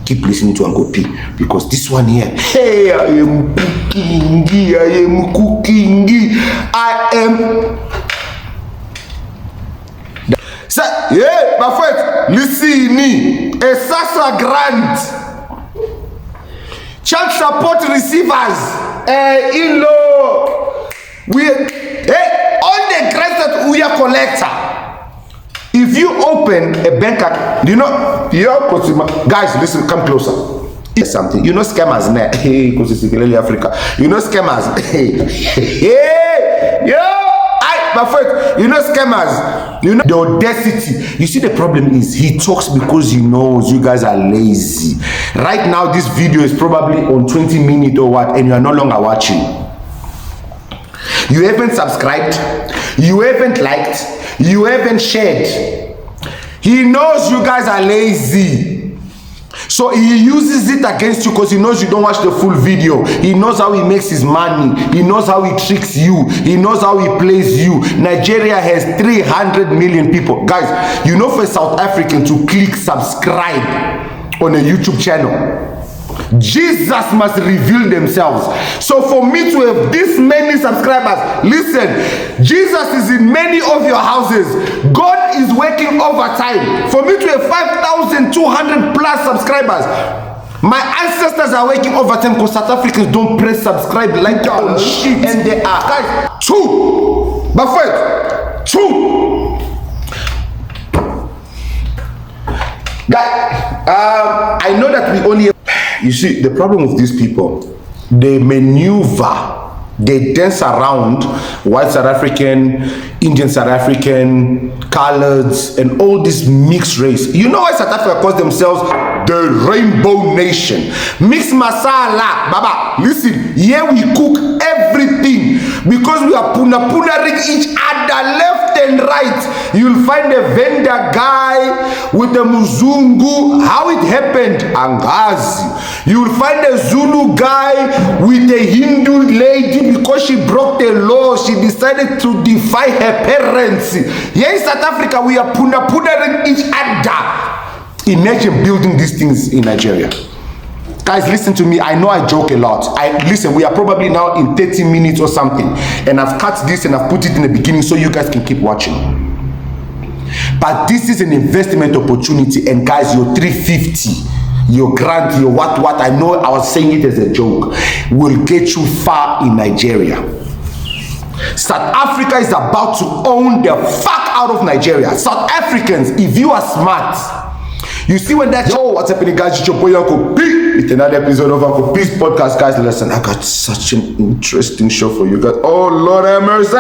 keep listening to Uncle P, because this one here, hey, I am cooking. So, yeah, my friend, listen me, a Sasa Grant, child support receivers, in-law, all the grants that we are collector. If you open a bank account, guys, listen, come closer. It's something, scammers, hey, because it's Africa. Scammers, hey, my friend, scammers, the audacity. You see, the problem is he talks because he knows you guys are lazy. Right now, this video is probably on 20 minutes or what, and you are no longer watching. You haven't subscribed, you haven't liked, you haven't shared. He knows you guys are lazy, so he uses it against you because he knows you don't watch the full video. He knows how he makes his money, he knows how he tricks you, he knows how he plays you. Nigeria has 300 million people. Guys, for a South African to click subscribe on a YouTube channel, Jesus must reveal themselves. So for me to have this many subscribers, listen, Jesus is in many of your houses. God is working overtime. For me to have 5,200 plus subscribers, my ancestors are working overtime because South Africans don't press subscribe like your shit. And they are. Guys, two. My friend, two. Guys, I know that we only... You see, the problem with these people, they maneuver, they dance around white South African, Indian South African, coloreds, and all this mixed race. You know why South Africa calls themselves the Rainbow Nation? Mixed masala, baba. Listen, here we cook everything because we are punaring each other left and right. You'll find a vendor guy with a Muzungu. How it happened? Angazi. You'll find a Zulu guy with a Hindu lady because she broke the law. She decided to defy her parents. Here in South Africa, we are punaring each other. Imagine building these things in Nigeria. Guys, listen to me. I know I joke a lot. Listen, we are probably now in 30 minutes or something. And I've cut this and I've put it in the beginning so you guys can keep watching. But this is an investment opportunity. And guys, your 350, your grant, your what, I know I was saying it as a joke, will get you far in Nigeria. South Africa is about to own the fuck out of Nigeria. South Africans, if you are smart, you see when that, yo, what's happening, guys? It's your boy Uncle P. It's another episode of Uncle P's podcast. Guys, listen, I got such an interesting show for you guys. Oh, Lord have mercy.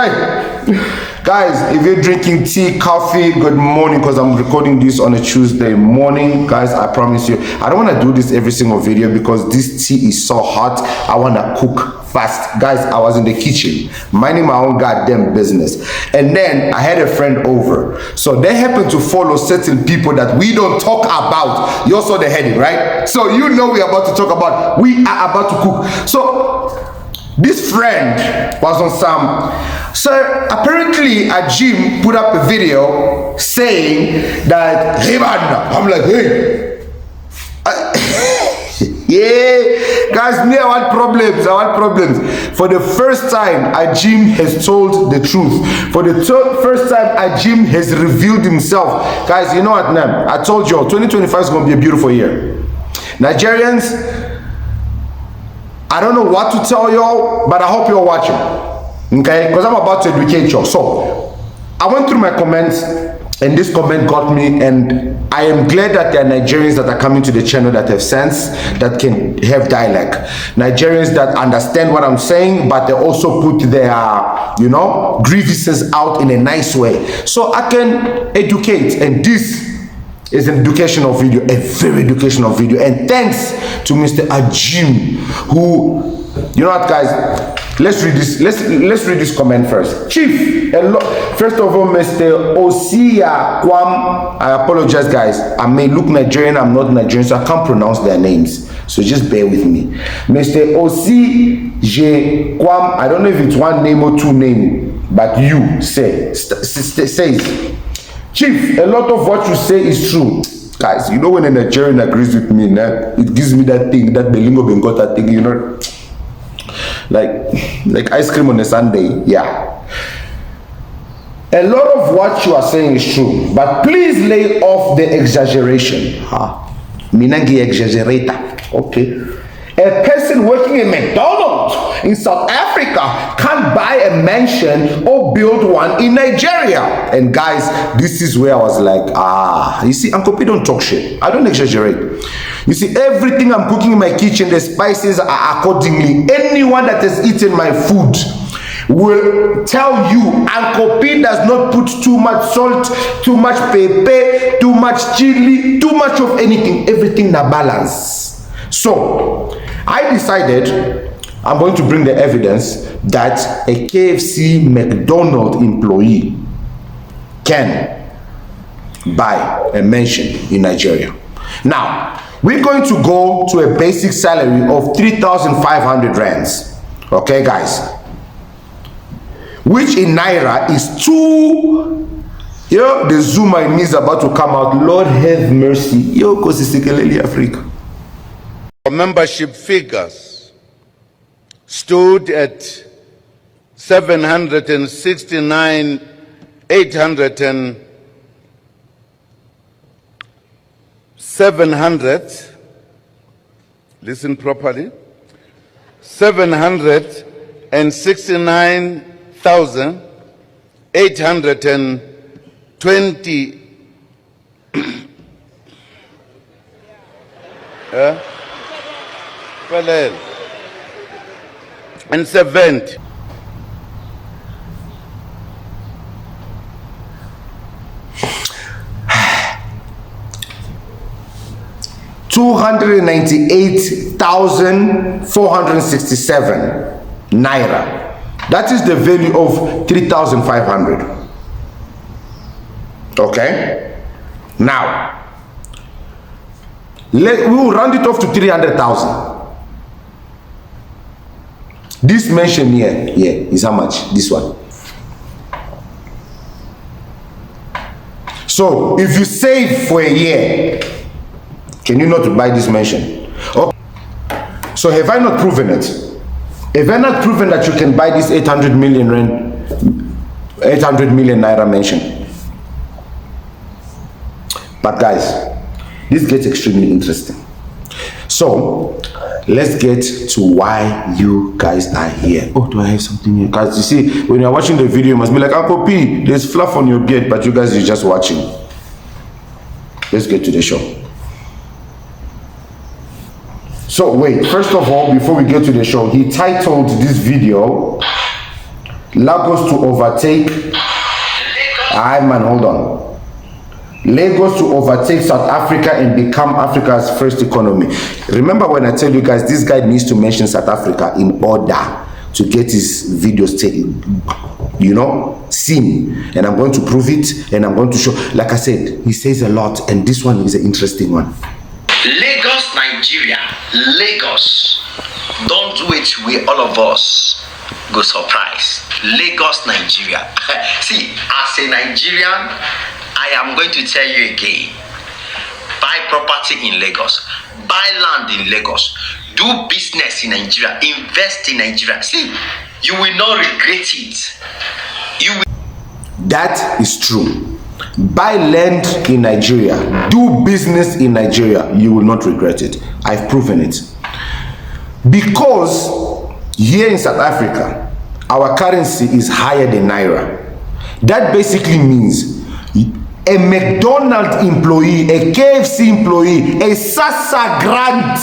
Guys, if you're drinking tea, coffee, good morning, because I'm recording this on a Tuesday morning. Guys, I promise you, I don't want to do this every single video because this tea is so hot. I want to cook fast. Guys, I was in the kitchen minding my own goddamn business, and then I had a friend over, so they happened to follow certain people that we don't talk about. You saw the heading, right? So you know we are about to talk about, we are about to cook. So this friend was on some, so apparently Ajim put up a video saying that, hey man, I'm like, hey, yeah, guys, me, I want problems. For the first time, Ajim has told the truth. For the first time, Ajim has revealed himself. Guys, you know what, man? I told you all, 2025 is going to be a beautiful year. Nigerians, I don't know what to tell y'all, but I hope you're watching. Okay? Because I'm about to educate y'all. So, I went through my comments, and this comment got me, and I am glad that there are Nigerians that are coming to the channel that have sense, that can have dialect. Nigerians that understand what I'm saying, but they also put their, grievances out in a nice way. So I can educate, and this is an educational video, a very educational video. And thanks to Mr. Ajim, who, you know what, guys? Let's read this. Let's read this comment first. Chief, first of all, Mr. Osia Kwam. I apologize, guys. I may look Nigerian. I'm not Nigerian, so I can't pronounce their names. So just bear with me. Mr. Osi Kwam. I don't know if it's one name or two names, but you says, Chief, a lot of what you say is true. Guys, you know when a Nigerian agrees with me, it gives me that thing, that Belingo Bengota thing, you know, like ice cream on a Sunday. Yeah. A lot of what you are saying is true, but please lay off the exaggeration. Minangi exaggerator. Okay. A person working in McDonald's in South Africa can't buy a mansion or build one in Nigeria. And guys, this is where I was like, you see, Uncle P don't talk shit. I don't exaggerate. You see, everything I'm cooking in my kitchen, the spices are accordingly. Anyone that has eaten my food will tell you Uncle P does not put too much salt, too much pepper, too much chili, too much of anything. Everything na balance. So I decided I'm going to bring the evidence that a KFC McDonald's employee can buy a mansion in Nigeria. Now, we're going to go to a basic salary of 3,500 rands. Okay, guys? Which in Naira is two. Yo, the Zuma in me is about to come out. Lord have mercy. Yo, Kosisekeleli Africa. Membership figures stood at 700, listen properly, 769,820 and 70. $298,467 Naira. That is the value of 3,500. Okay. Now, we will round it off to 300,000. This mention here is how much? This one. So if you save for a year, can you not buy this mansion? Okay. So have I not proven it? Have I not proven that you can buy this 800 million Naira mansion? But guys, this gets extremely interesting. So let's get to why you guys are here. Oh, do I have something here? Guys, you see, when you're watching the video, you must be like, Uncle P, there's fluff on your beard, but you guys are just watching. Let's get to the show. So wait, first of all, before we get to the show, he titled this video, Lagos to overtake, hold on. Lagos to overtake South Africa and become Africa's first economy. Remember when I tell you guys, this guy needs to mention South Africa in order to get his videos seen. And I'm going to prove it, and I'm going to show. Like I said, he says a lot, and this one is an interesting one. Lagos, Nigeria. Lagos. Don't wait with all of us go surprise. Lagos, Nigeria. See, as a Nigerian, I am going to tell you again. Buy property in Lagos. Buy land in Lagos. Do business in Nigeria. Invest in Nigeria. See, you will not regret it. That is true. Buy land in Nigeria. Do business in Nigeria. You will not regret it. I've proven it. Because here in South Africa, our currency is higher than Naira. That basically means a McDonald's employee, a KFC employee, a SASSA grant.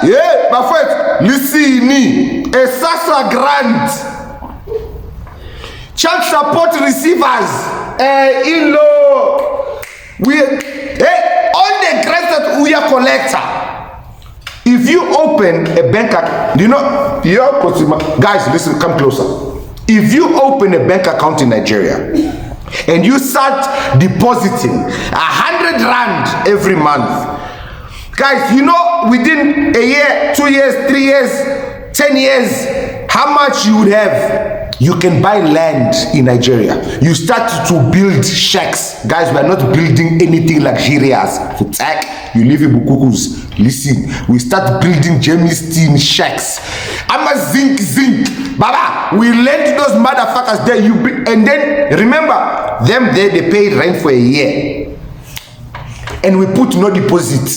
Yeah, my friend, listen me. A SASSA grant. Child support receivers. In-law. All the grants that we are collecting. If you open a bank account, guys, listen, come closer. If you open a bank account in Nigeria, and you start depositing 100 rand every month, guys, within a year, 2 years, 3 years, 10 years, how much you would have? you can buy land in Nigeria. You start to build shacks. Guys, we are not building anything luxurious. For tech, you live in Bukukus. Listen, we start building Jemistine shacks. I'm a zinc. Baba, we lend those motherfuckers there. And then, remember, them there, they pay rent for a year. And we put no deposit.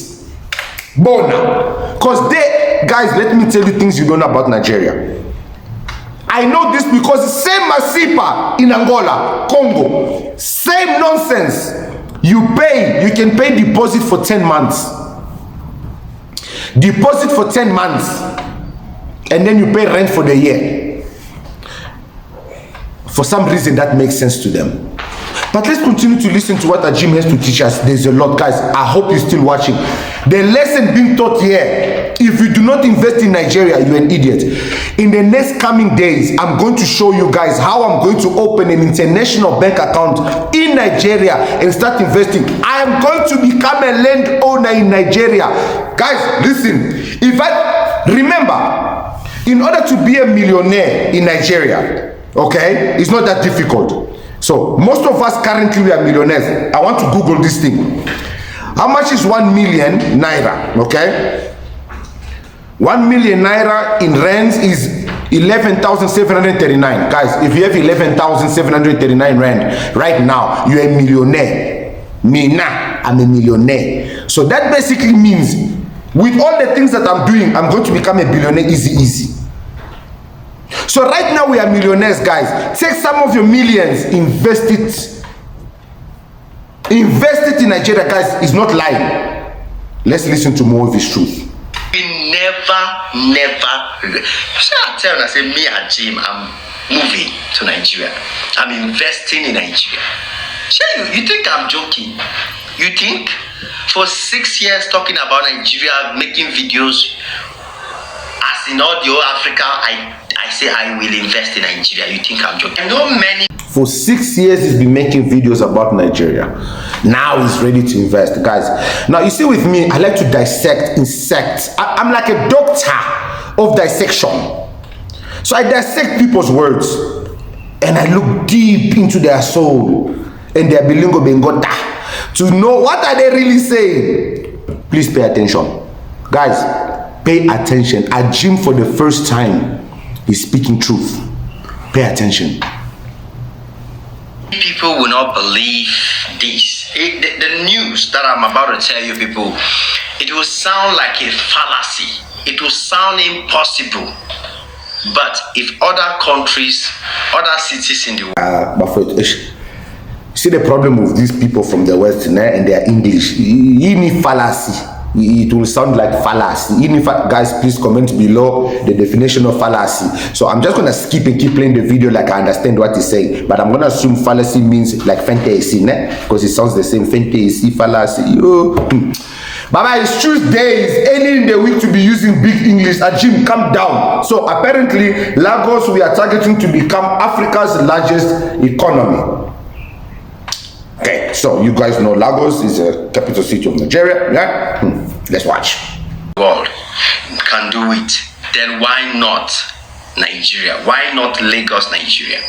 Bona. Because they, guys, let me tell you things you don't know about Nigeria. I know this because same Masipa in Angola, Congo, same nonsense. You can pay deposit for 10 months. Deposit for 10 months. And then you pay rent for the year. For some reason that makes sense to them. But let's continue to listen to what Ajim has to teach us. There's a lot, guys. I hope you're still watching. The lesson being taught here, if you do not invest in Nigeria, you're an idiot. In the next coming days, I'm going to show you guys how I'm going to open an international bank account in Nigeria and start investing. I am going to become a landowner in Nigeria. Guys, listen. Remember, in order to be a millionaire in Nigeria, okay, it's not that difficult. So most of us currently we are millionaires. I want to Google this thing. How much is 1 million naira? Okay, 1 million naira in rands is 11,739. Guys, if you have 11,739 rand right now, you're a millionaire. Me now, I'm a millionaire. So that basically means with all the things that I'm doing, I'm going to become a billionaire easy. So right now we are millionaires, guys. Take some of your millions, invest it in Nigeria, guys. It's not lying. Let's listen to more of his truth. We never so I tell you, I say me and Jim, I'm moving to Nigeria. I'm investing in Nigeria. Sure, you think I'm joking? You think? For 6 years talking about Nigeria, making videos, as in all the whole Africa, I say I will invest in Nigeria. You think I'm joking? I know many. For 6 years, he's been making videos about Nigeria. Now he's ready to invest, guys. Now, you see with me, I like to dissect insects. I'm like a doctor of dissection. So I dissect people's words. And I look deep into their soul and their bilingo bengota to know what are they really saying. Please pay attention. Guys, pay attention. Ajim, for the first time, is speaking truth. Pay attention. People will not believe this. The news that I'm about to tell you people, it will sound like a fallacy. It will sound impossible. But if other countries, other cities in the world... But for see the problem with these people from the West and their English, any fallacy, it will sound like fallacy. Guys, please comment below the definition of fallacy. So I'm just gonna skip and keep playing the video like I understand what he's saying, but I'm gonna assume fallacy means like fantasy, because it sounds the same. Fantasy, fallacy. Baba, it's Tuesdays, early in the week to be using big English. Ajim, calm down. So apparently Lagos, we are targeting to become Africa's largest economy. Okay, so you guys know Lagos is a capital city of Nigeria, yeah? Let's watch. World can do it. Then why not Nigeria? Why not Lagos, Nigeria?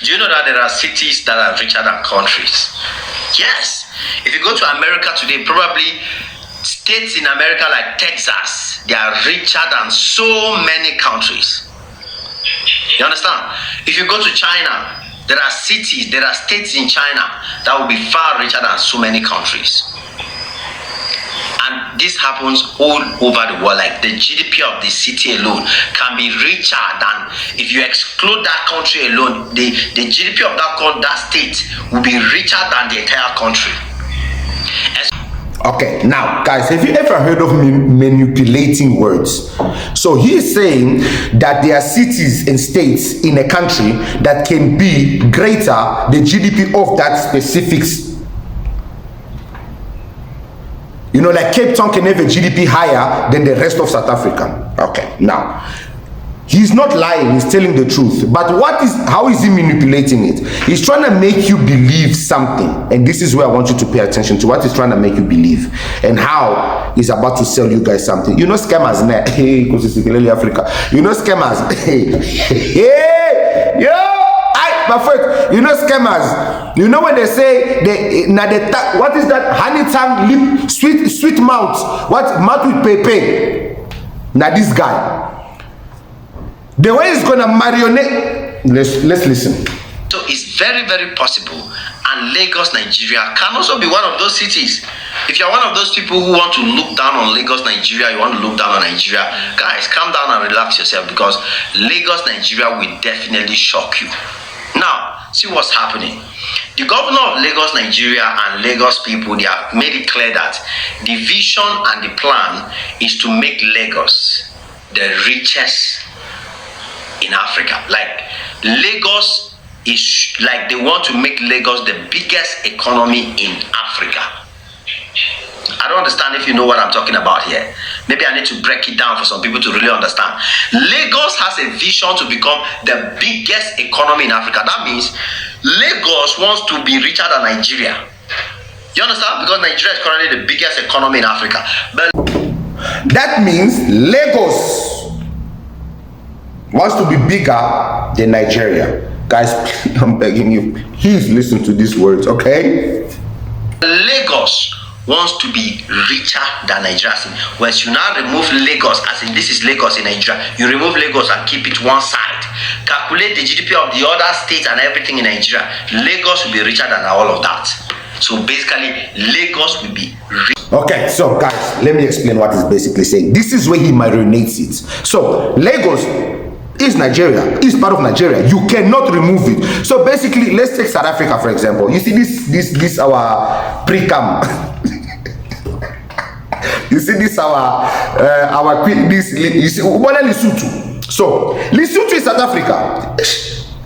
Do you know that there are cities that are richer than countries? Yes. If you go to America today, probably states in America like Texas, they are richer than so many countries. You understand? If you go to China, there are cities, there are states in China that will be far richer than so many countries. And this happens all over the world. Like the GDP of the city alone can be richer than, if you exclude that country alone, the GDP of that state will be richer than the entire country. Okay, now guys, have you ever heard of manipulating words? So he's saying that there are cities and states in a country that can be greater the GDP of that specific. You know, like Cape Town can have a GDP higher than the rest of South Africa. Okay, now he's not lying, he's telling the truth. But how is he manipulating it? He's trying to make you believe something. And this is where I want you to pay attention to what he's trying to make you believe. And how he's about to sell you guys something. You know scammers, hey, because it's Africa. You know scammers, hey. afraid. You know scammers. You know when they say what is that? Honey tongue, lip, sweet mouth. What mouth with pepe? Now this guy, the way he's gonna marionette. Let's listen. So it's very, very possible, and Lagos, Nigeria can also be one of those cities. If you're one of those people who want to look down on Lagos, Nigeria, you want to look down on Nigeria, guys, calm down and relax yourself, because Lagos, Nigeria will definitely shock you. Now, see what's happening. The governor of Lagos, Nigeria, and Lagos people, they have made it clear that the vision and the plan is to make Lagos the richest in Africa. Like, Lagos is like, they want to make Lagos the biggest economy in Africa. I don't understand if you know what I'm talking about here. Maybe I need to break it down for some people to really understand. Lagos has a vision to become the biggest economy in Africa. That means Lagos wants to be richer than Nigeria. You understand? Because Nigeria is currently the biggest economy in Africa. But that means Lagos wants to be bigger than Nigeria. Guys, I'm begging you, please listen to these words, okay? Lagos wants to be richer than Nigeria. Once you now remove Lagos, as in this is Lagos in Nigeria, you remove Lagos and keep it one side. Calculate the GDP of the other states and everything in Nigeria. Lagos will be richer than all of that. So basically, Lagos will be rich. Okay, so guys, let me explain what he's basically saying. This is where he marinates it. So Lagos is Nigeria, is part of Nigeria. You cannot remove it. So basically, let's take South Africa for example. You see this our pre-cam. You see this our queen, this you see Lesotho. So Lesotho is South Africa.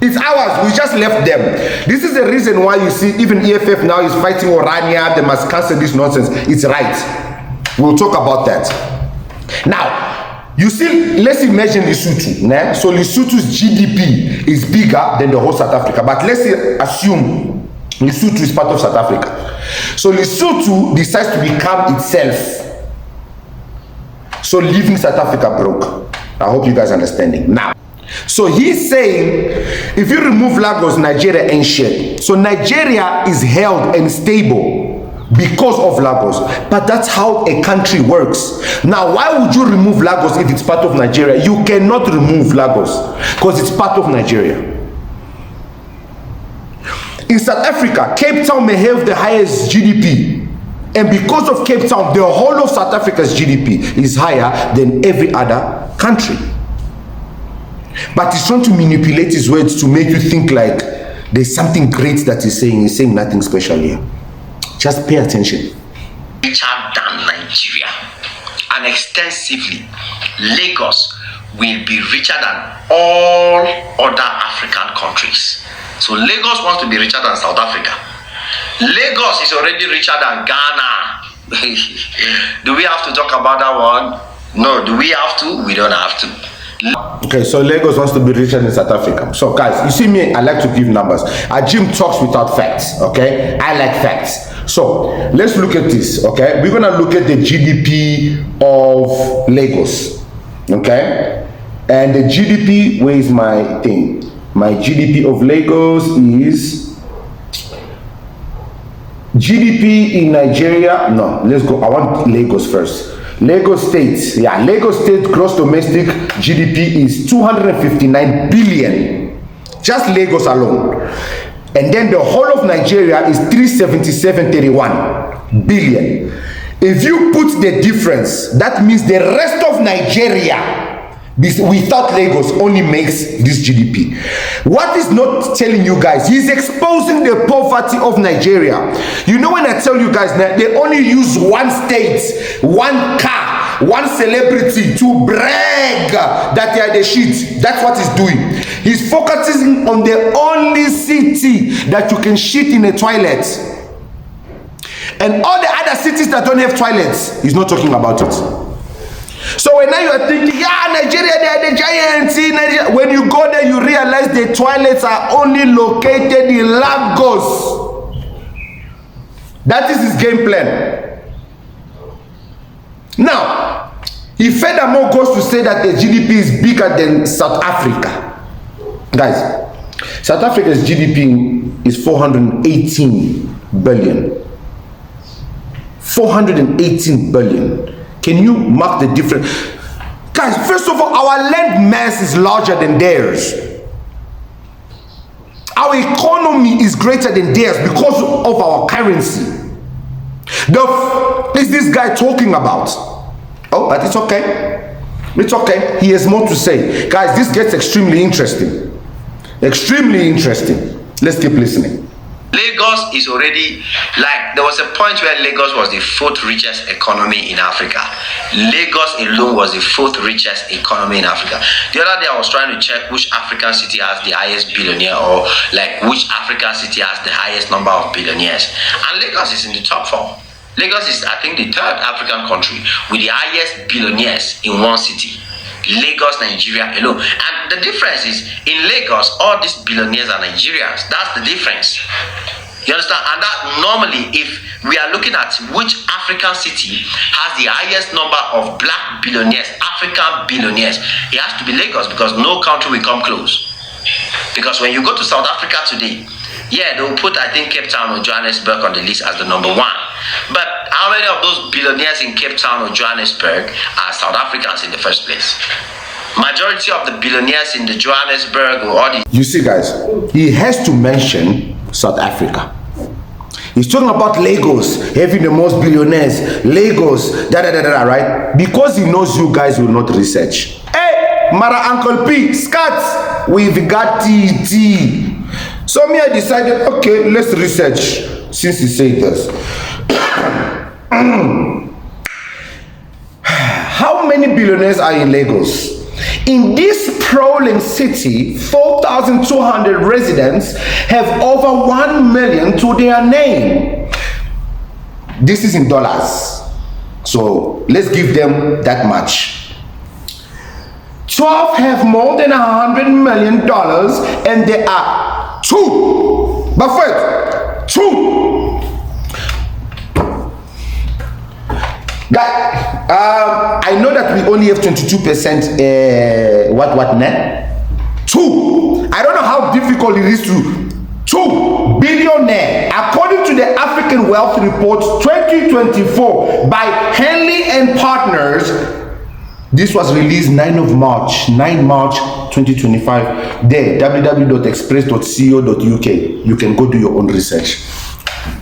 It's ours. We just left them. This is the reason why you see even EFF now is fighting Orania. They must cancel this nonsense. It's right. We'll talk about that. Now, you see, let's imagine Lesotho. Né? So Lesotho's GDP is bigger than the whole South Africa. But let's assume Lesotho is part of South Africa. So Lesotho decides to become itself. So leaving South Africa broke. I hope you guys are understanding. Now, so he's saying, if you remove Lagos, Nigeria ain't shit. So Nigeria is held and stable because of Lagos. But that's how a country works. Now, why would you remove Lagos if it's part of Nigeria? You cannot remove Lagos because it's part of Nigeria. In South Africa, Cape Town may have the highest GDP. And because of Cape Town, the whole of South Africa's GDP is higher than every other country. But he's trying to manipulate his words to make you think like there's something great that he's saying. He's saying nothing special here. Just pay attention. Richer than Nigeria. And extensively, Lagos will be richer than all other African countries. So Lagos wants to be richer than South Africa. Lagos is already richer than Ghana. Do we have to talk about that one? No. Do we have to? We don't have to. Okay, so Lagos wants to be richer than South Africa. So guys, you see me, I like to give numbers. Ajim talks without facts, okay? I like facts. So let's look at this, okay? We're gonna look at the GDP of Lagos, okay? And the GDP, where is my thing? My GDP of Lagos is GDP in Nigeria. No, let's go. I want Lagos first. Lagos State, yeah, Lagos State gross domestic GDP is 259 billion. Just Lagos alone. And then the whole of Nigeria is 377.31 billion. If you put the difference, that means the rest of Nigeria without Lagos only makes this GDP. What is not telling you guys, he's exposing the poverty of Nigeria. You know, when I tell you guys that they only use one state, one car, one celebrity to brag that they are the shit. That's what he's doing. He's focusing on the only city that you can shit in a toilet. And all the other cities that don't have toilets, he's not talking about it. So when now you are thinking, yeah, Nigeria, they are the giants in Nigeria. When you go there, you realize the toilets are only located in Lagos. That is his game plan. Now, he furthermore goes to say that the GDP is bigger than South Africa. Guys, South Africa's GDP is 418 billion. 418 billion. Can you mark the difference? Guys, first of all, our land mass is larger than theirs. Our economy is greater than theirs because of our currency. The is this guy talking about? Oh, but it's okay. It's okay. He has more to say. Guys, this gets extremely interesting. Extremely interesting. Let's keep listening. Lagos is already, like, there was a point where Lagos was the fourth richest economy in Africa. Lagos alone was the fourth richest economy in Africa. The other day I was trying to check which African city has the highest billionaire, or like which African city has the highest number of billionaires. And Lagos is in the top 4. Lagos is, I think, the third African country with the highest billionaires in one city. Lagos, Nigeria alone. And the difference is, in Lagos, all these billionaires are Nigerians. That's the difference. You understand? And that normally, if we are looking at which African city has the highest number of black billionaires, African billionaires, it has to be Lagos, because no country will come close. Because when you go to South Africa today, yeah, they will put, I think, Cape Town or Johannesburg on the list as the number 1. But how many of those billionaires in Cape Town or Johannesburg are South Africans in the first place? Majority of the billionaires in the Johannesburg or all the... You see, guys, he has to mention South Africa. He's talking about Lagos having the most billionaires. Lagos, right? Because he knows you guys will not research. Hey, Mara Uncle P, Scott, we've got TT. So me, I decided, okay, let's research since he said this. How many billionaires are in Lagos? In this sprawling city, 4,200 residents have over 1 million to their name. This is in dollars. So let's give them that much. 12 have more than $100 million, and there are 2. But first, 2. Guys, I know that we only have 22%. What net? 2. I don't know how difficult it is to 2 billionaire, according to the African Wealth Report 2024 by Henley and Partners. This was released 9 March 2025. There, www.express.co.uk. You can go do your own research.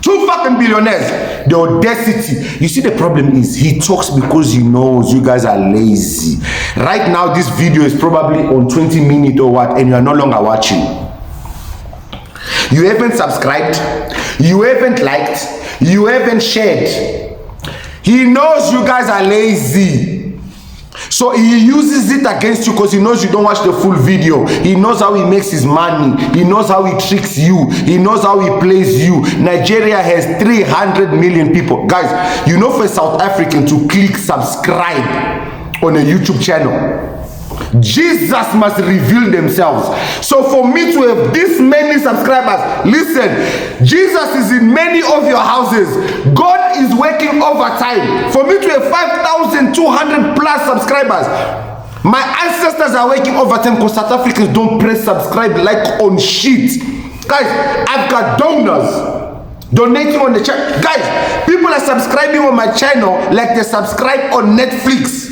2 fucking billionaires. The audacity. You see, the problem is he talks because he knows you guys are lazy. Right now, this video is probably on 20 minutes or what, and you are no longer watching. You haven't subscribed. You haven't liked. You haven't shared. He knows you guys are lazy. So he uses it against you because he knows you don't watch the full video. He knows how he makes his money. He knows how he tricks you. He knows how he plays you. Nigeria has 300 million people. Guys, you know, for a South African to click subscribe on a YouTube channel, Jesus must reveal themselves. So for me to have this many subscribers, listen, Jesus is in many of your houses. God is working overtime. For me to have 5,200 plus subscribers, my ancestors are working overtime because South Africans don't press subscribe like on shit. Guys, I've got donors donating on the channel. Guys, people are subscribing on my channel like they subscribe on Netflix.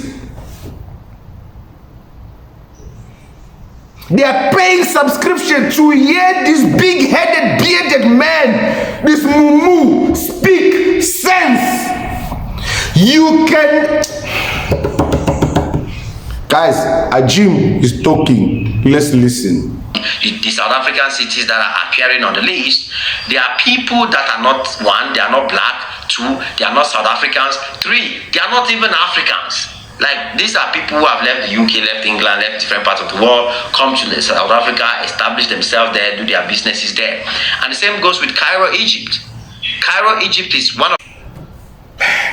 They are paying subscription to hear this big-headed, bearded man, this mumu, speak sense. You can... Guys, Ajim is talking. Let's listen. The South African cities that are appearing on the list, there are people that are not, 1, they are not black, 2, they are not South Africans, 3, they are not even Africans. Like, these are people who have left the UK, left England, left different parts of the world, come to South Africa, establish themselves there, do their businesses there. And the same goes with Cairo, Egypt. Cairo, Egypt is one of...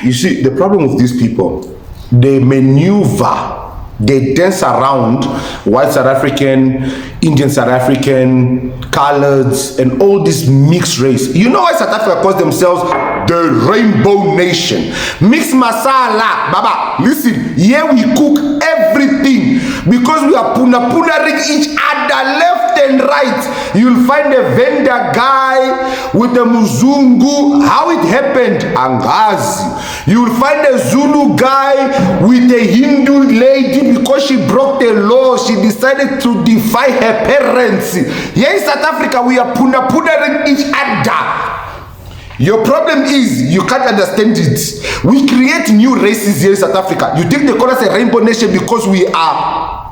You see, the problem with these people, they maneuver, they dance around white South African, Indian South African, coloreds, and all this mixed race. You know why South Africa calls themselves the Rainbow Nation? Mixed masala, baba. Listen, here we cook everything because we are punaring each other left and right. You'll find a vendor guy with a Muzungu. How it happened? Angazi. You'll find a Zulu guy with a Hindu lady because she broke the law. She decided to defy her parents. Here in South Africa, we are puna-punering each other. Your problem is you can't understand it. We create new races here in South Africa. You think they call us a rainbow nation because we are.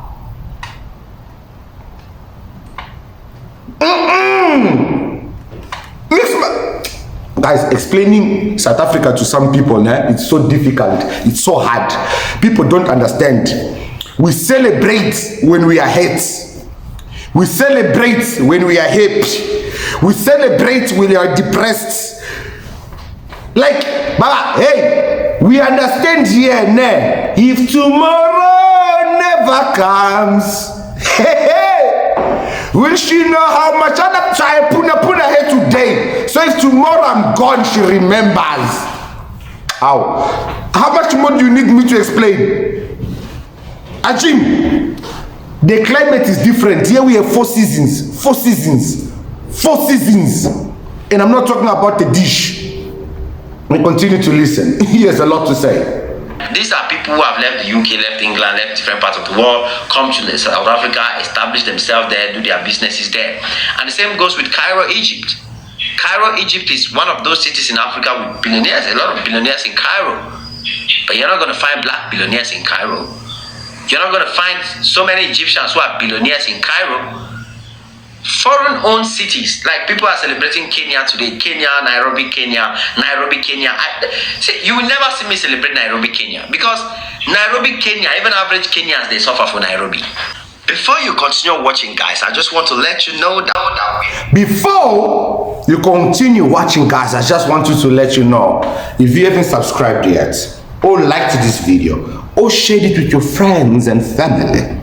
Guys, explaining South Africa to some people, it's so difficult. It's so hard. People don't understand. We celebrate when we are hurt. We celebrate when we are happy. We celebrate when we are depressed. Like, Baba, hey, we understand here, ne? If tomorrow never comes, will she know how much I try puna her today? So if tomorrow I'm gone, she remembers. How much more do you need me to explain? Ajim, the climate is different. Here we have 4 seasons. 4 seasons. 4 seasons. And I'm not talking about the dish. We continue to listen. He has a lot to say. These are people who have left the UK, left England, left different parts of the world, come to South Africa, establish themselves there, do their businesses there. And the same goes with Cairo, Egypt. Cairo, Egypt is one of those cities in Africa with billionaires, a lot of billionaires in Cairo. But you're not going to find black billionaires in Cairo. You're not going to find so many Egyptians who are billionaires in Cairo. Foreign-owned cities, like people are celebrating Kenya today. Kenya, Nairobi, Kenya. See, you will never see me celebrate Nairobi, Kenya, because Nairobi, Kenya, even average Kenyans, they suffer for Nairobi. Before you continue watching, guys, I just want to let you know that before you continue watching, guys, I just want you to let you know, if you haven't subscribed yet, or liked this video, or shared it with your friends and family,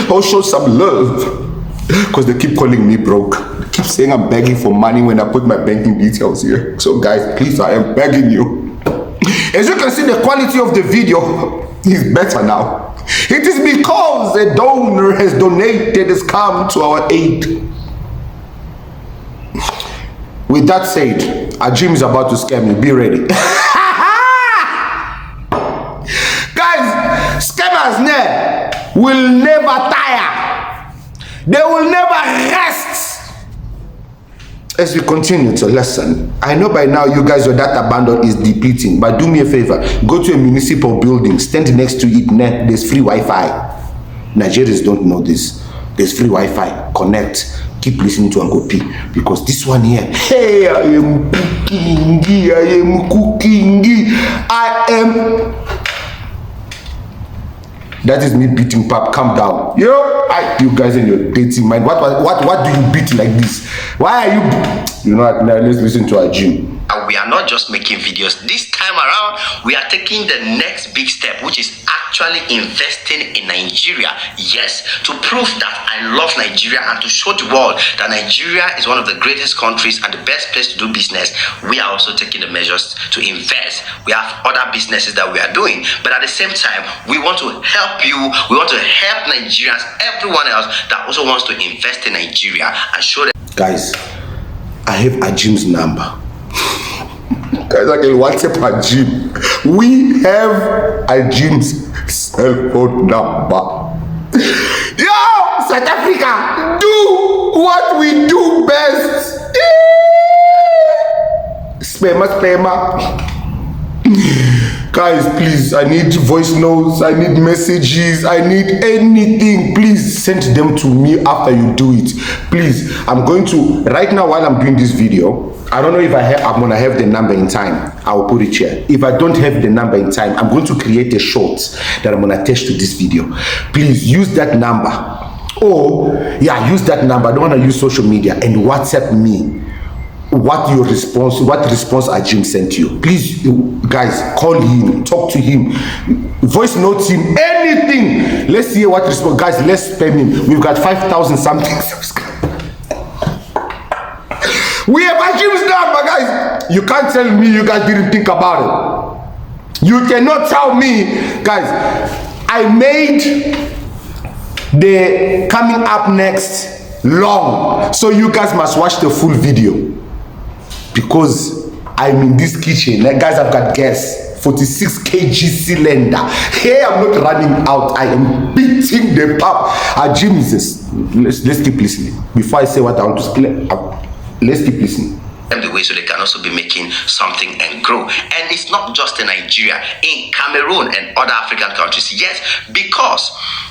or show some love. Because they keep calling me broke. They keep saying I'm begging for money when I put my banking details here. So guys, please, I am begging you. As you can see, the quality of the video is better now. It is because a donor has donated, has come to our aid. With that said, Ajim is about to scam you. Be ready. Guys, scammers will never tire. They will never rest. As we continue to listen, I know by now you guys, your data bundle is depleting, but do me a favor, go to a municipal building, stand next to it, there's free Wi-Fi. Nigerians don't know this. There's free Wi-Fi. Connect. Keep listening to Uncle P, because this one here, hey, I am cooking. That is me beating pap. Calm down. You guys in your dating mind. What do you beat like this? Why are you? You know what? Now let's listen to Ajim. We are not just making videos. This time around, we are taking the next big step, which is actually investing in Nigeria. Yes, to prove that I love Nigeria and to show the world that Nigeria is one of the greatest countries and the best place to do business. We are also taking the measures to invest. We have other businesses that we are doing, but at the same time, we want to help you. We want to help Nigerians, everyone else that also wants to invest in Nigeria, and show them. Guys, I have Ajim's number. Guys, I can WhatsApp Ajim. We have Ajim's cell phone number. Yo, South Africa, do what we do best. Spammer. Guys, please, I need voice notes, I need messages, I need anything. Please send them to me after you do it. Please, I'm going to, right now while I'm doing this video, I don't know if I'm gonna have the number in time. I will put it here. If I don't have the number in time, I'm going to create a short that I'm gonna attach to this video. Please use that number. Use that number. I don't wanna use social media, and WhatsApp me what response Ajim sent you. Please, guys, call him, talk to him, voice note him, anything. Let's hear what response. Guys, let's spam him. We've got 5,000 something subscribers. We have Ajim's number, guys. You can't tell me you guys didn't think about it. You cannot tell me, guys. I made the coming up next long. So you guys must watch the full video, because I'm in this kitchen. Guys, I've got gas, 46 kg cylinder. Hey, I'm not running out. I am beating the pub. Ajim is this. Let's keep listening. Before I say what I want to say, let's keep listening. The way so they can also be making something and grow. And it's not just in Nigeria, in Cameroon and other African countries. Yes, because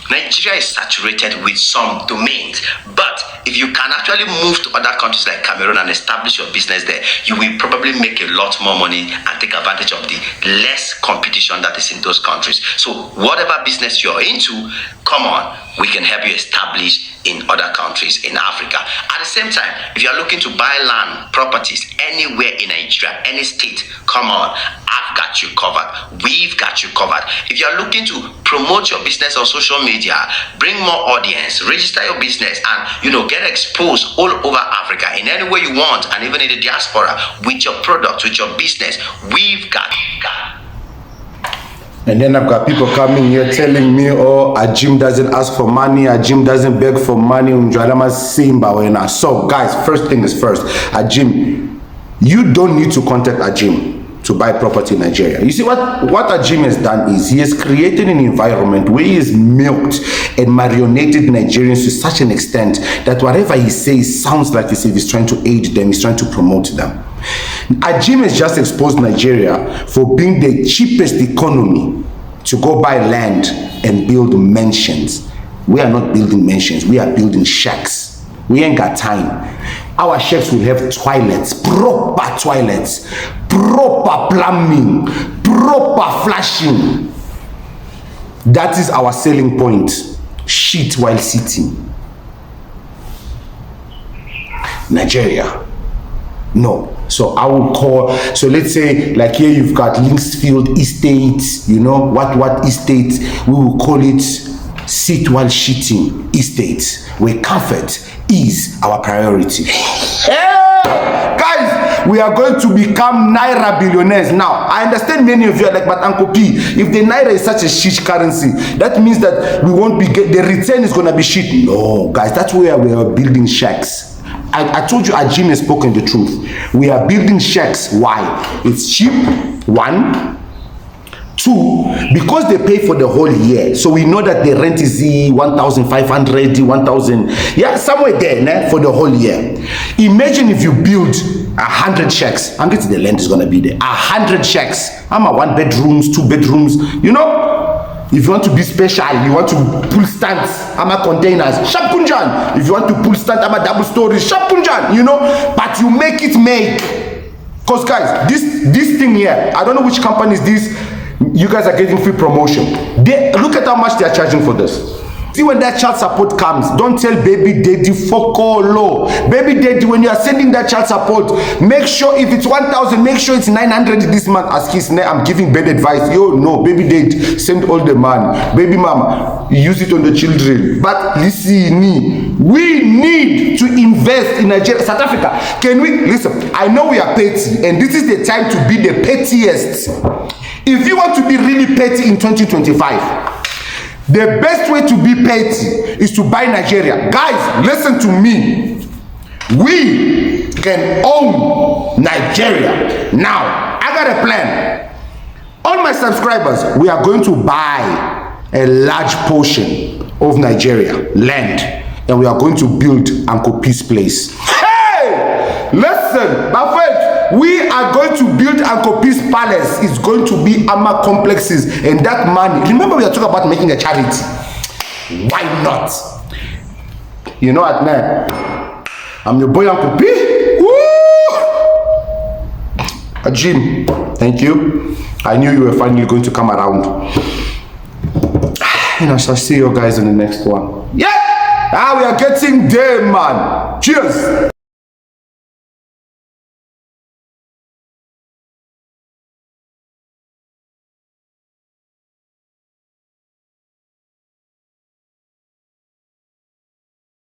Nigeria is saturated with some domains, but if you can actually move to other countries like Cameroon and establish your business there, you will probably make a lot more money and take advantage of the less competition that is in those countries. So whatever business you're into, come on, we can help you establish in other countries in Africa. At the same time, if you're looking to buy land, properties anywhere in Nigeria, any state, come on, I've got you covered. We've got you covered. If you're looking to promote your business on social media, bring more audience, register your business, and get exposed all over Africa in any way you want, and even in the diaspora with your product, with your business, we've got you. And then I've got people coming here telling me, oh, Ajim doesn't ask for money, Ajim doesn't beg for money. So guys, first thing is first, Ajim, you don't need to contact Ajim to buy property in Nigeria. You see what Ajim has done is he has created an environment where he has milked and marinated Nigerians to such an extent that whatever he says sounds like as if he's trying to aid them, he's trying to promote them. Ajim has just exposed Nigeria for being the cheapest economy to go buy land and build mansions. We are not building mansions, we are building shacks. We ain't got time. Our shacks will have toilets, proper toilets, proper plumbing, proper flashing. That is our selling point. Shit while sitting. Nigeria, no. So I would call, so let's say like here you've got Linksfield Estate, what estate, we will call it sit while shitting estate, where comfort is our priority. Hey, guys, we are going to become Naira billionaires now. I understand many of you are like, but Uncle P, if the Naira is such a shit currency, that means that we won't be the return is gonna be shit. No, guys, that's where we are building shacks. I told you Ajim has spoken the truth. We are building shacks. Why? It's cheap, one. Two, because they pay for the whole year. So we know that the rent is 1,500, 1,000, yeah, somewhere there for the whole year. Imagine if you build 100 shacks. I'm getting the land is gonna be there. 100 shacks. I'm a 1 bedrooms, 2 bedrooms, If you want to be special, you want to pull stands, I'm a containers, Shapunjan. If you want to pull stand, I'm a double story, Shapunjan, But you make it Because guys, this thing here, I don't know which company is this. You guys are getting free promotion. Look at how much they are charging for this. See, when that child support comes, don't tell baby daddy for low. Baby daddy, when you are sending that child support, make sure if it's 1,000, make sure it's 900 this month. As his name, I'm giving bad advice. No, baby daddy, send all the money. Baby mama, use it on the children. But listen, we need to invest in Nigeria, South Africa. Can we listen? I know we are petty, and this is the time to be the pettiest. If you want to be really petty in 2025, the best way to be petty is to buy Nigeria. Guys, listen to me. We can own Nigeria. Now, I got a plan. All my subscribers, we are going to buy a large portion of Nigeria land, and we are going to build Uncle P's place. Hey, listen, my friend. We are going to build Uncle P's palace. It's going to be Ama complexes, and that money. Remember, we are talking about making a charity. Why not? You know what, man? I'm your boy Uncle P. Woo! Ajim, thank you. I knew you were finally going to come around. And I shall see you guys in the next one. Yeah! We are getting there, man. Cheers.